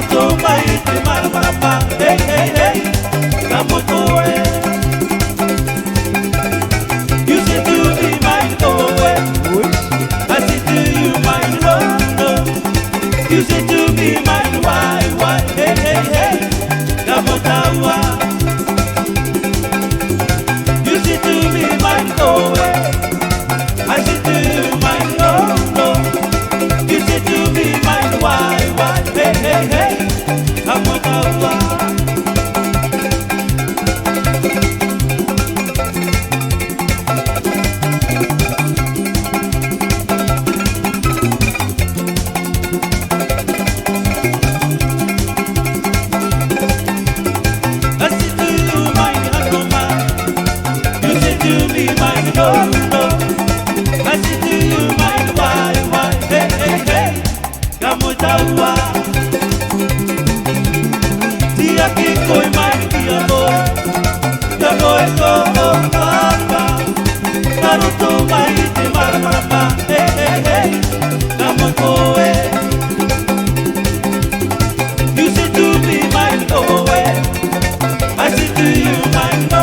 Naruto mai te marama, hey hey hey, Namoto eh. You say to me mine oh eh, I say to you mine no. You say to me mine why, hey hey hey, Namoto why. You say to me mine oh eh, I say to you mine no. You say to me mine why, hey hey hey, Namoto why. Naruto mai te marama, hey hey hey, Namoto eh. You say to me mine oh eh, I say to you mine no.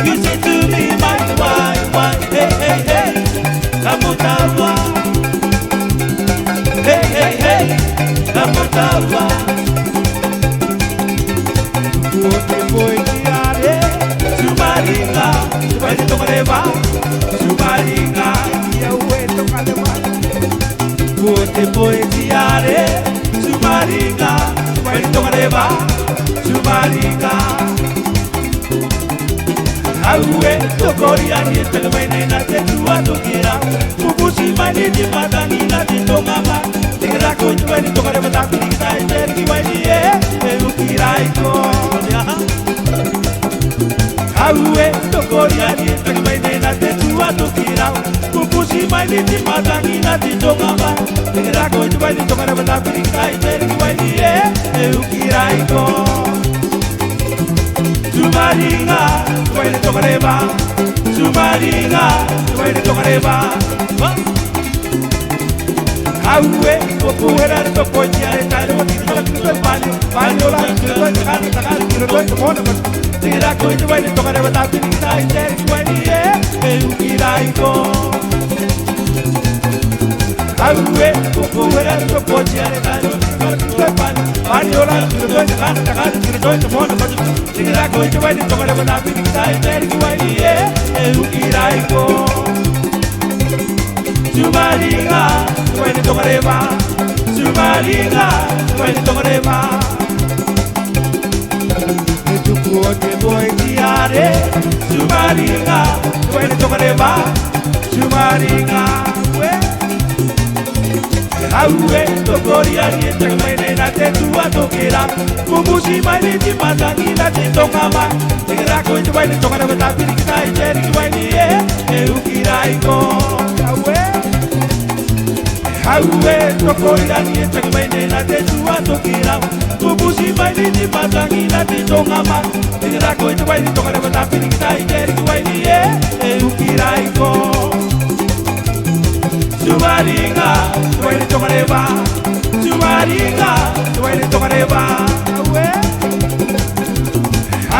You say to me mine why, hey hey hey, Namoto why. Hey hey hey, Namoto why. Sumaringa, vai te tocareva. Sumaringa, ia ue tocareva. Vote poetiare. Sumaringa, vai te tocareva. Sumaringa. Aue tokoria ni telmene na te tua tokira. Kubusi mani di madani na te tongama. Tira ko tu vai te tocareva ta kita iterki vai ni e ukirai ko. Aue tokoria ni telmene na te tua tokira. Kubusi mani di madani na te tongama. Tira ko tu vai te tocareva ta kita iterki vai ni e ukirai ko. Sumaringa, vai te tocareva. Sumaringa, vai te tocareva. Aue, tokuera to poña e talo ni to paño. Paño la to mona. Tira ko te vai te tocareva ta pinita e te vai ni e ukirai ko. Aue, tokuera to poña e talo ni to paño. Paño la to mona. Tira ko te vai te tocareva ta pinita e te vai ni e ukirai ko. Sumaringa, vai te tocareva. Sumaringa, vai te tocareva. E tu puoi poetiare. Sumaringa, vai te tocareva. Sumaringa, aue tokoria ni telmene na te tua tokira. Kubusi mai di madani na te tongama. Tira ko te vai te tocareva ta pinita e te vai ni e ukirai ko. Aue tokoria ni telmene na te tua tokira. Kubusi mai di madani na te tongama. Tira ko te vai te tocareva ta pinita e te vai ni e ukirai ko. Sumaringa, vai te tocareva. Sumaringa, vai te tocareva.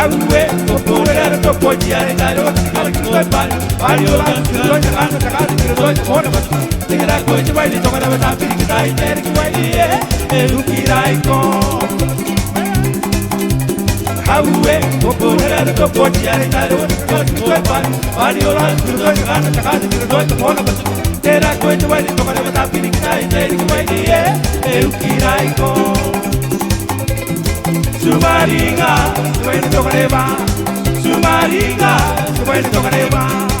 Aue, tokoria to poña e talo ni to paño. Paño la to mona. Tira ko te vai te tocareva ta pinita e te vai ni e ukirai ko. Aue, tokoria to poña e talo ni to paño. Paño la to mona. Tira ko te vai te tocareva ta pinita e te vai ni e ukirai ko. Sumaringa, vai te tocareva. Sumaringa, vai te tocareva.